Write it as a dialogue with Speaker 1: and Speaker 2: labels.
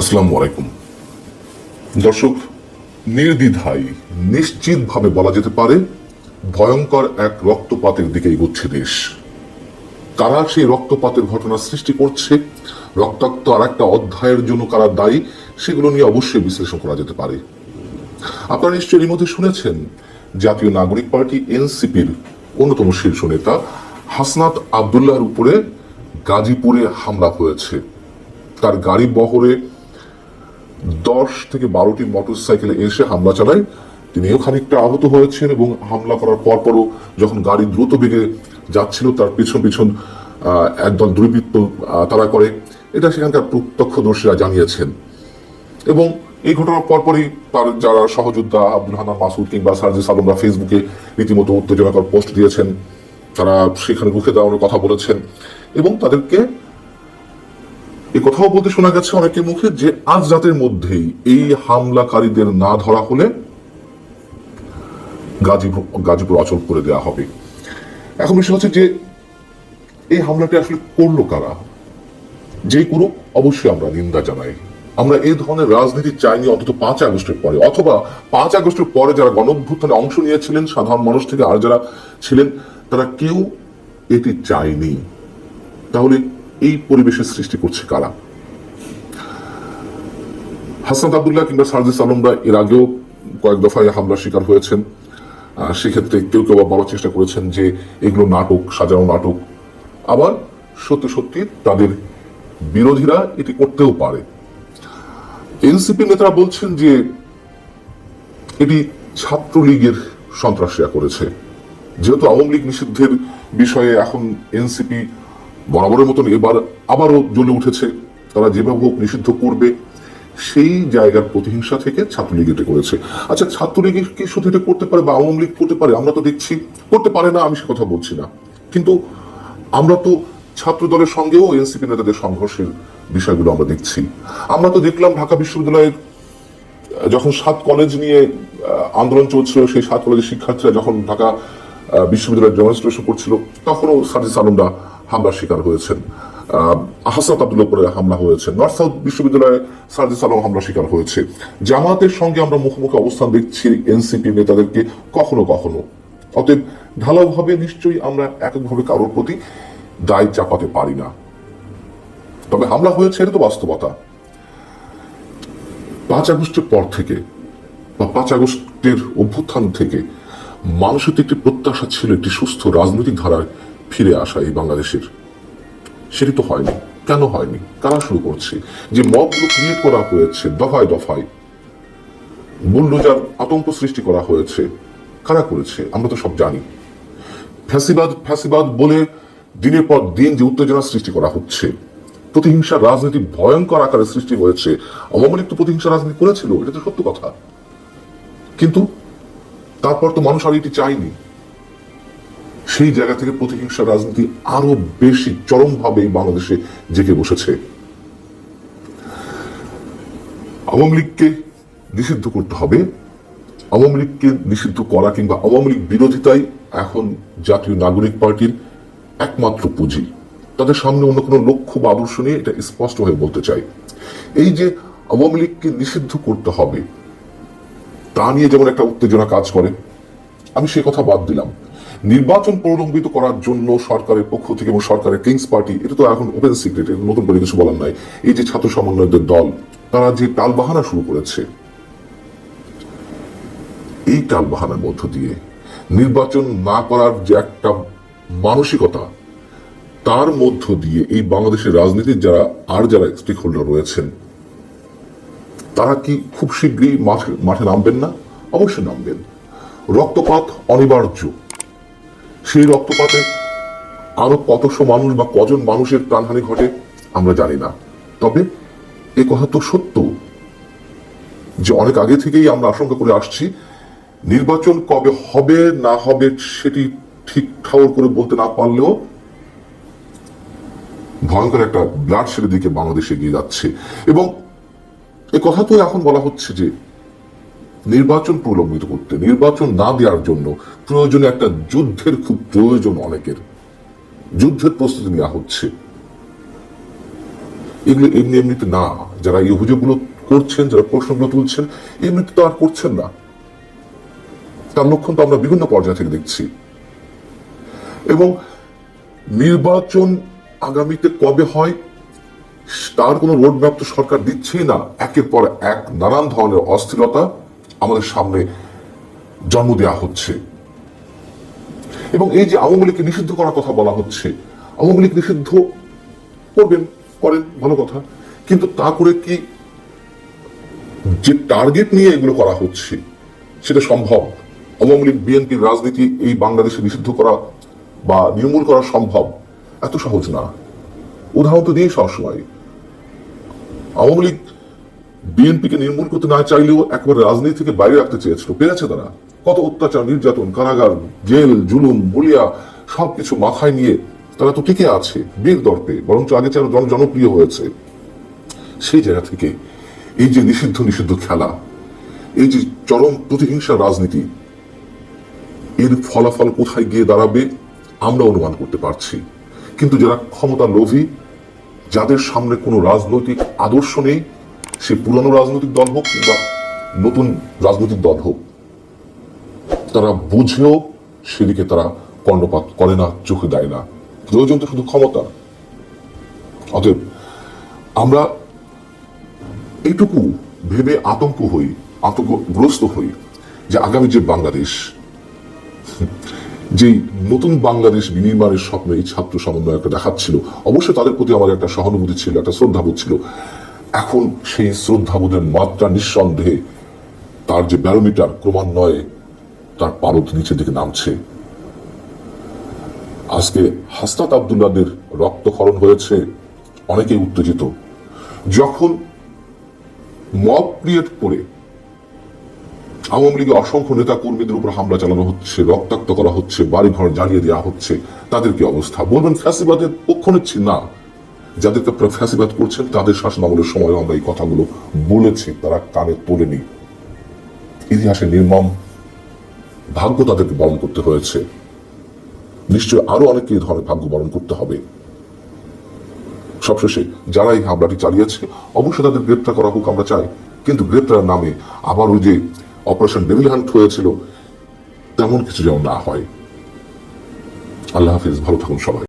Speaker 1: আসসালামু আলাইকুম দর্শক, নির্দ্বিধায় নিশ্চিতভাবে বলা যেতে পারে ভয়ঙ্কর এক রক্তপাতের দিকে এগোচ্ছে দেশ। কারা সেই রক্তপাতের ঘটনা সৃষ্টি করছে, রক্তাক্ত আর একটা অধ্যায়ের জন্য কারা দায়ী, সেগুলো নিয়ে অবশ্যই বিশ্লেষণ করা যেতে পারে। আপনারা নিশ্চয়ই এর মধ্যে শুনেছেন জাতীয় নাগরিক পার্টি এনসিপির অন্যতম শীর্ষ নেতা হাসনাত আবদুল্লাহর উপরে গাজীপুরে হামলা হয়েছে। তার গাড়ি বহরে 10 থেকে 12টি মোটরসাইকেলে এসে হামলা চালায়। তিনিও খানিকটা আহত হয়েছেন এবং হামলা করার পরপরও যখন গাড়ি দ্রুত বেগে যাচ্ছিল তার পিছন পিছন একদল দুর্বৃত্ত তারা করে, এটা সেখানকার প্রত্যক্ষদর্শীরা জানিয়েছেন। এবং এই ঘটনার পরপরই তার যারা সহযোদ্ধা আব্দুল হান্নান মাসুদ কিংবা সার্জিস আলমরা ফেসবুকে রীতিমতো উত্তেজনাকর পোস্ট দিয়েছেন, তারা সেখানে রুখে দেওয়ার কথা বলেছেন এবং তাদেরকে এই কথাও বলতে শোনা গেছে অনেকের মুখে যে আজ রাতের মধ্যেই এই হামলাকারীদের না ধরা হলে গাজীপুর অচল করে দেওয়া হবে। এখন বিষয় হচ্ছে যে এই হামলাটি আসলে করলো কারা, যেই করুক অবশ্যই আমরা নিন্দা জানাই। আমরা এই ধরনের রাজনীতি চাইনি অন্তত 5 আগস্টের পরে, অথবা 5 আগস্টের পরে যারা গণঅভ্যুত্থানে অংশ নিয়েছিলেন সাধারণ মানুষ থেকে আর যারা ছিলেন তারা কেউ এটি চায়নি। তাহলে এই পরিবেশের সৃষ্টি করছে কারা? হাসনাত আবদুল্লাহ কিংবা সার্জিস আলমরা এর আগেও কয়েক দফায় হামলার শিকার হয়েছেন। সেক্ষেত্রে কেউ কেউ বলার চেষ্টা করেছেন যে এগুলো নাটক, সাজানো নাটক। আবার সত্যি সত্যি তাদের বিরোধীরা এটি করতেও পারে। এনসিপি নেতারা বলছেন যে এটি ছাত্রলীগের সন্ত্রাসীরা করেছে। যেহেতু আওয়ামী লীগ নিষিদ্ধের বিষয়ে এখন এনসিপি বরাবরের মতন এবার আবারও জ্বলে উঠেছে, তারা যেভাবে হোক নিষিদ্ধ করবে, সেই জায়গার প্রতিহিংসা থেকে ছাত্রলীগ এটা করেছে। আচ্ছা, ছাত্রলীগ কি শুধু এটা করতে পারে বা আওয়ামী লীগ করতে পারে? আমরা তো দেখছি করতে পারে না, আমি সে কথা বলছি না, কিন্তু আমরা তো ছাত্র দলের সঙ্গেও এনসিপি নেতাদের সংঘর্ষের বিষয়গুলো আমরা দেখছি। আমরা তো দেখলাম ঢাকা বিশ্ববিদ্যালয়ের যখন 7 কলেজ নিয়ে আন্দোলন চলছিল, সেই 7 কলেজের শিক্ষার্থীরা যখন ঢাকা বিশ্ববিদ্যালয়ের ডেমনস্ট্রেশন করছিল তখনও সার্জিস আলমরা হামলার শিকার হয়েছেন, হাসনাত আবদুল্লাহ উপরে হামলা হয়েছে, নর্থ সাউথ বিশ্ববিদ্যালয়ে সার্জিস আলম হামলা শিকার হয়েছে। জামাতের সঙ্গে আমরা মুখোমুখি অবস্থান দেখছি এনসিপি নেতাদেরকে কখনো কখনো। অতএব ঢালাওভাবে নিশ্চয়ই আমরা এককভাবে কারোর প্রতি দায় চাপাতে পারি না, তবে হামলা হয়েছে এটা তো বাস্তবতা। 5 আগস্টের পর থেকে বা 5 আগস্টের অভ্যুত্থান থেকে মানুষের তো একটি প্রত্যাশা ছিল একটি সুস্থ রাজনৈতিক ধারায় ফিরে আসা এই বাংলাদেশের। সেটি তো হয়নি। কেন হয়নি? কারা শুরু করছে? যে মবগুলো ক্রিয়েট করা হয়েছে দফায় দফায়, বুলডোজার আতঙ্ক সৃষ্টি করা হয়েছে, কারা করেছে? আমরা তো সব জানি। ফ্যাসিবাদ ফ্যাসিবাদ বলে দিনের পর দিন যে উত্তেজনা সৃষ্টি করা হচ্ছে, প্রতিহিংসার রাজনীতি ভয়ঙ্কর আকারে সৃষ্টি হয়েছে। আওয়ামী লীগ তো প্রতিহিংসা রাজনীতি করেছিল, এটা তো সত্য কথা, কিন্তু তারপর তো মানুষ আর এটি চায়নি। সেই জায়গা থেকে প্রতিহিংসা রাজনীতি আরো বেশি চরমভাবে বাংলাদেশে জেগে বসেছে। আওয়ামী লীগকে নিষিদ্ধ করতে হবে। আওয়ামী লীগকে নিষিদ্ধ করা কিংবা আওয়ামী লীগ বিরোধিতাই এখন জাতীয় নাগরিক পার্টির একমাত্র পুঁজি। তাদের সামনে অন্য কোনো লক্ষ্য বা আদর্শ নিয়ে এটা স্পষ্ট হয়ে বলতে চাই। এই যে আওয়ামী লীগকে নিষিদ্ধ করতে হবে তা নিয়ে যেমন একটা উত্তেজনা কাজ করে, আমি সে কথা বাদ দিলাম। নির্বাচন প্রলম্বিত করার জন্য সরকারের পক্ষ থেকে এবং সরকারের কিংস পার্টি, এটা তো এখন ওপেন সিক্রেট, নতুন করে কিছু বলার নাই, এই যে ছাত্র সমন্বয়কদের দল তারা যে টালবাহানা শুরু করেছে, এই টালবাহানার মধ্য দিয়ে নির্বাচন না করার যে একটা মানসিকতা, তার মধ্য দিয়ে এই বাংলাদেশের রাজনীতির যারা স্টেক হোল্ডার রয়েছেন তারা কি খুব শীঘ্রই মাঠে নামবেন না? অবশ্যই নামবেন। রক্তপাত অনিবার্য। সেই রক্তপাতে আরো কতশো মানুষ বা কজন মানুষের প্রাণহানি ঘটে আমরা জানি না, তবে এ কথা তো সত্য যে অনেক আগে থেকেই আমরা আশঙ্কা করে আসছি নির্বাচন কবে হবে না হবে সেটি ঠিক ঠাউর করে বলতে না পারলেও ভয়ঙ্কর একটা ব্লাড শেডের দিকে বাংলাদেশে এগিয়ে যাচ্ছে। এবং এ কথা তো এখন বলা হচ্ছে যে নির্বাচন প্রলম্বিত করতে, নির্বাচন না দেওয়ার জন্য প্রয়োজনে একটা যুদ্ধের খুব প্রয়োজন, অনেকের যুদ্ধের প্রস্তুতি নেওয়া হচ্ছে। এগুলো এমনি এমনিতে না। যারা এই অভিযোগগুলো করছেন, যারা প্রশ্নগুলো তুলছেন, এমনিতে তো আর করছেন না। তার লক্ষণ তো আমরা বিভিন্ন পর্যায় থেকে দেখছি। এবং নির্বাচন আগামীতে কবে হয় তার কোনো রোডম্যাপ তো সরকার দিচ্ছেই না। একের পর এক নানান ধরনের অস্থিরতা আমাদের সামনে জন্ম দেওয়া হচ্ছে। এবং এই যে আওয়ামী লীগকে নিষিদ্ধ করার কথা বলা হচ্ছে, আওয়ামী লীগ নিষিদ্ধ করবেন, করেন, ভালো কথা, কিন্তু তা করে কি যে টার্গেট নিয়ে এগুলো করা হচ্ছে সেটা সম্ভব? আওয়ামী লীগ বিএনপির রাজনীতি এই বাংলাদেশে নিষিদ্ধ করা বা নির্মূল করা সম্ভব? এত সহজ না। উদাহরণ তো দিয়ে সবসময় আওয়ামী লীগ বিএনপিকে নির্মূল করতে না চাইলেও একবার রাজনীতি থেকে বাইরে রাখতে চেয়েছিল, পেরেছে তারা। কত অত্যাচার, নির্যাতন, কারাগার, জেল, জুলুম, বলিয়া সবকিছু মাথায় নিয়ে তারা তো টিকে আছে বীর দর্পে, বরঞ্চ আগে চেয়ে জনপ্রিয় হয়েছে। সেই জায়গা থেকে এই যে নিষিদ্ধ নিষিদ্ধ খেলা, এই যে চরম প্রতিহিংসার রাজনীতি, এর ফলাফল কোথায় গিয়ে দাঁড়াবে আমরা অনুমান করতে পারছি। কিন্তু যারা ক্ষমতা লোভী, যাদের সামনে কোনো রাজনৈতিক আদর্শ নেই, সে পুরানো রাজনৈতিক দল হোক কিংবা নতুন রাজনৈতিক দল হোক, তারা বুঝেও সেদিকে তারা কর্ণপাত করে না, চোখে দেয় না। প্রয়োজন তো শুধু ক্ষমতা। অতএব আমরা এইটুকু ভেবে আতঙ্কগ্রস্ত হই যে আগামী যে বাংলাদেশ, যে নতুন বাংলাদেশ বিনির্মাণের স্বপ্ন এই ছাত্র সমন্বয়করা দেখাচ্ছিল, অবশ্যই তাদের প্রতি আমাদের একটা সহানুভূতি ছিল, একটা শ্রদ্ধাবোধ ছিল। এখন সেই শ্রদ্ধাবোধের মাত্রা নিঃসন্দেহে তার যে ব্যারোমিটার ক্রমান্বয়ে তার পারদ নিচের দিকে নামছে। আজকে হাসনাত আব্দুল্লাহদের রক্তক্ষরণ হয়েছে, অনেকেই উত্তেজিত। যখন মব ক্রিয়েট করে আওয়ামী লীগের অসংখ্য নেতা কর্মীদের উপর হামলা চালানো হচ্ছে, রক্তাক্ত করা হচ্ছে, বাড়িঘর জ্বালিয়ে দেওয়া হচ্ছে, তাদের কি অবস্থা? বলবেন ফ্যাসিবাদের পক্ষ নিচ্ছি না। যাদেরকে আপনারা ফ্যাসিবাদ করছেন তাদের শাসন আমলের সময় আমরা এই কথাগুলো বলেছি, তারা কানে তোলেনি। ইতিহাসে নির্মম ভাগ্য তাদেরকে বরণ করতে হয়েছে। নিশ্চয় আরো অনেককে এই ধরনের ভাগ্য বরণ করতে হবে। সবশেষে যারা এই হামলাটি চালিয়েছে অবশ্যই তাদের গ্রেপ্তার করা হোক, আমরা চাই। কিন্তু গ্রেপ্তারের নামে আবার ওই যে অপারেশন ডেভিল হান্ট হয়েছিল তেমন কিছু যেন না হয়। আল্লাহ হাফিজ, ভালো থাকুন সবাই।